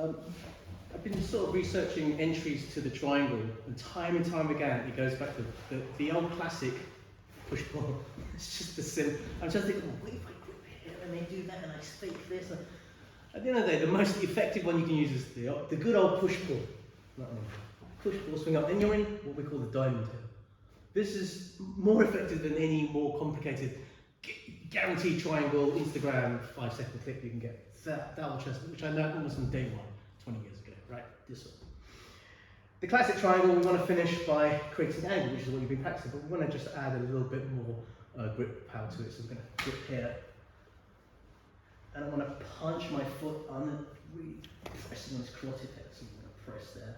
I've been sort of researching entries to the triangle, and time again it goes back to the old classic push pull. It's just the sim. I'm just thinking, what if I grip here and they do that and I fake this? And at the end of the day, the most effective one you can use is the good old push pull. Push pull, swing up, and you're in what we call the diamond here. This is more effective than any more complicated guaranteed triangle Instagram 5-second clip you can get. That will just, which I learned almost on day one, 20 years ago, right? This one. The classic triangle, we want to finish by creating an angle, which is what you've been practicing, but we want to just add a little bit more grip power to it. So I'm going to grip here, and I want to punch my foot on, really pressing on this carotid head. So I'm going to press there.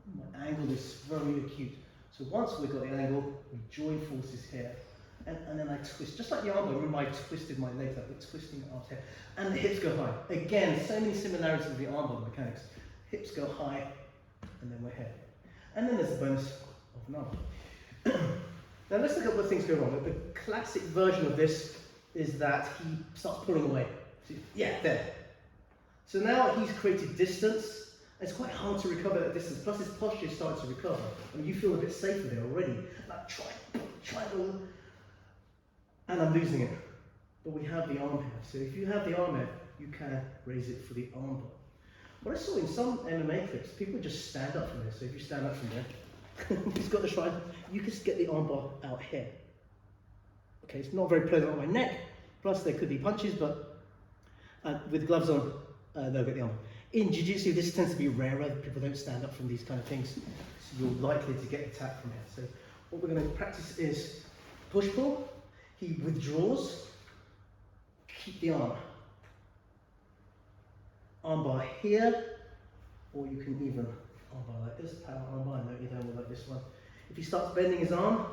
And my angle is very acute. So once we've got the angle, we join forces here. And then I twist, just like the armbar. Remember I twisted my legs up, we're twisting the arms here. And the hips go high. Again, so many similarities with the armbar mechanics. Hips go high, and then we're here. And then there's the bonus of an arm. Now let's look at what things go wrong. The classic version of this is that he starts pulling away. See? Yeah, there. So now he's created distance. It's quite hard to recover that distance. Plus his posture starts to recover. And you feel a bit safer there already. Like try to. And I'm losing it. But we have the arm here. So if you have the arm here, you can raise it for the arm bar. What I saw in some MMA clips, people would just stand up from there. So if you stand up from there, he's got the triangle, you can get the arm bar out here. Okay, it's not very pleasant on my neck. Plus there could be punches, but with gloves on, they'll get the arm bar. In jiu-jitsu, this tends to be rarer. People don't stand up from these kind of things. So you're likely to get attacked from here. So what we're going to practice is push-pull. He withdraws, keep the arm. Armbar here, or you can even armbar like this, power armbar, no, you don't like this one. If he starts bending his arm,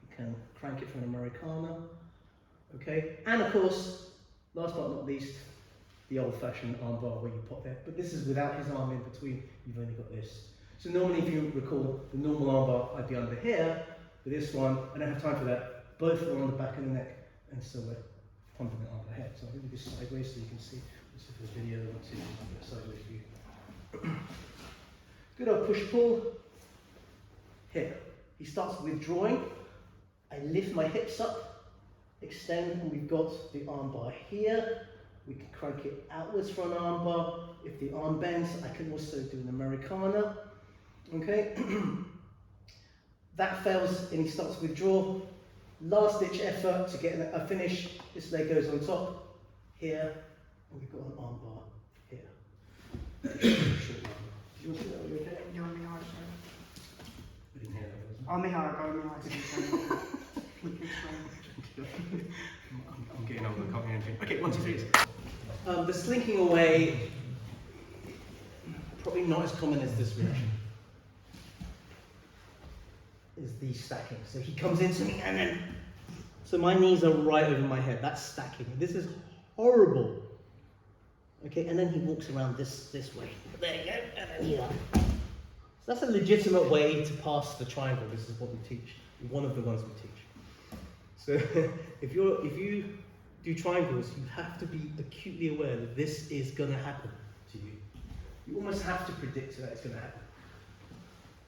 you can crank it for an Americana, okay? And of course, last but not least, the old-fashioned armbar where you pop there, but this is without his arm in between, you've only got this. So normally, if you recall, the normal armbar, I'd be under here, but this one, I don't have time for that. Both are on the back of the neck, and so we're pumping it on the head. So I'll do this sideways so you can see. This is the video, let's see if I can get a sideways view. Good old push-pull. Here. He starts withdrawing. I lift my hips up, extend, and we've got the armbar here. We can crank it outwards for an armbar. If the arm bends, I can also do an Americana. Okay? That fails, and he starts to withdraw. Last ditch effort to get a finish. This leg goes on top, here, and we've got an arm bar here. Do you want to see that? Are you okay? You're on me hard, sir. I didn't hear that. On me hard, go on me hard. I'm getting over the copy engine. Okay, 1, 2, 3. The slinking away, probably not as common as this reaction. Is the stacking. So he comes into me and then, so my knees are right over my head. That's stacking. This is horrible. Okay, and then he walks around this way. There you go, and then here. So that's a legitimate way to pass the triangle. This is what we teach. One of the ones we teach. So if you do triangles, you have to be acutely aware that this is going to happen to you. You almost have to predict that it's going to happen.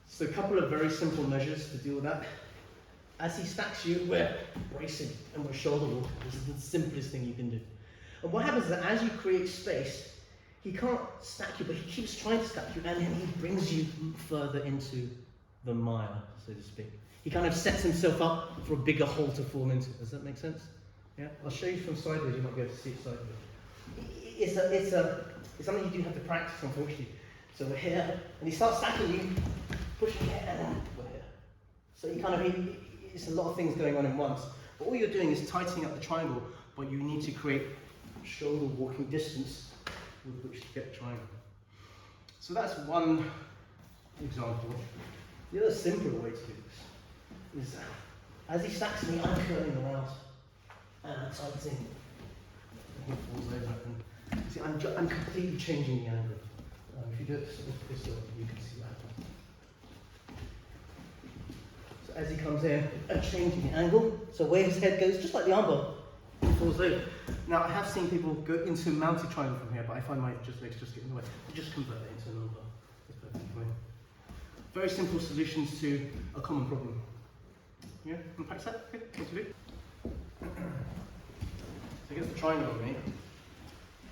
So a couple of very simple measures to deal with that. As he stacks you, we're bracing and we're shoulder walking. This is the simplest thing you can do. And what happens is that as you create space, he can't stack you, but he keeps trying to stack you, and then he brings you further into the mire, so to speak. He kind of sets himself up for a bigger hole to fall into. Does that make sense? Yeah? I'll show you from sideways, you might be able to see it sideways. It's something you do have to practice, unfortunately. So we're here, and he starts stacking you, pushing here, and then we're here. So you kind of, it's a lot of things going on in once. But all you're doing is tightening up the triangle, but you need to create shoulder walking distance with which to get the triangle. So that's one example. The other simpler way to do this is, as he stacks me, I'm curling around, and I'm tightening, and he falls over, and you see, I'm completely changing the angle. If you do it this way, you can see what happens. So as he comes in, I'm changing the angle. So where his head goes, just like the armbar, falls over. Now I have seen people go into a mounted triangle from here, but I find my legs just get in the way. I just convert it into an armbar. That's perfectly fine. Very simple solutions to a common problem. Yeah, want to practice that? Okay, what to do? So he gets the triangle on me,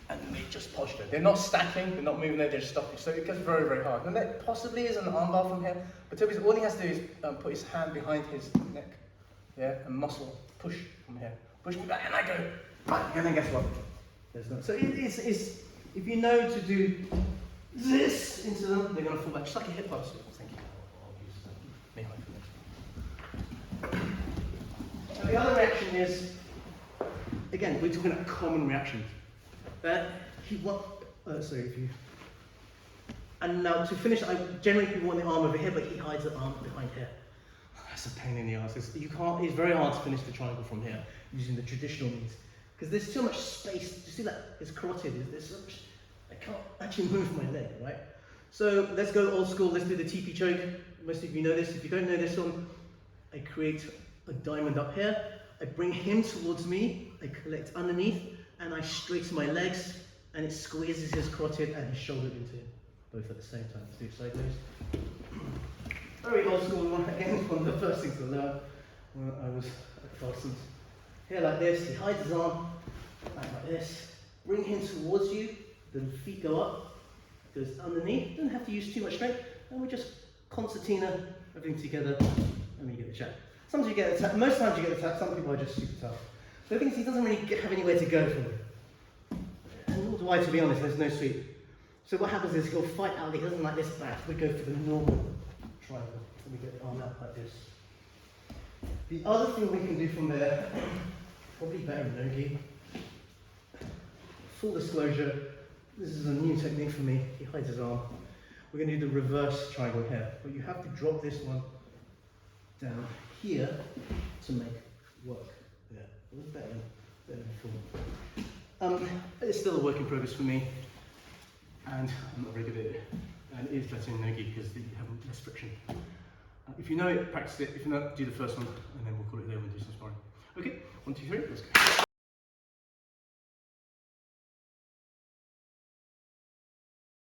and they just posture. They're not stacking, they're not moving there, they're just stopping. So it gets very, very hard. And there possibly is an armbar from here, but Teepee's, all he has to do is put his hand behind his neck, yeah, and muscle, push from here. Push me back, and I go, back, and then guess what? There's no. So it's if you know to do this into them, they're going to fall back, just like a hip hop. Thank you. I'll use that. The other reaction is, again, we're talking about common reactions. And now to finish, generally people want the arm over here, but he hides the arm behind here. That's a pain in the ass. It's very hard to finish the triangle from here using the traditional means. Because there's so much space. Do you see that? It's carotid. There's so much, I can't actually move my leg, right? So let's go old school. Let's do the teepee choke. Most of you know this. If you don't know this one, I create a diamond up here. I bring him towards me. I collect underneath, and I straighten my legs, and it squeezes his carotid and his shoulder into it, both at the same time. Let's do it sideways. Very old school one. Again, one of the first things to learn when I was at Parsons. Here like this, he hides his arm, like this. Bring him towards you, the feet go up, goes underneath. Don't have to use too much strength, and we just concertina everything together, and we get the chat. Sometimes you get attacked, most times you get attacked, some people are just super tough. So the thing is, he doesn't really have anywhere to go from it. And nor do I, to be honest, there's no sweep. So what happens is he'll fight out, he doesn't like this back, we go for the normal triangle, and we get the arm out like this. The other thing we can do from there, probably better no-gi. Full disclosure, this is a new technique for me. He hides his arm. We're going to do the reverse triangle here, but you have to drop this one down here to make work. Yeah, a little better than before. It's still a work in progress for me, and I'm not very good at it. And it is better in no-gi because you have less friction. If you know it, practice it. If not, do the first one, and then we'll call it there and do some sparring. Okay, 1, 2, 3, let's go.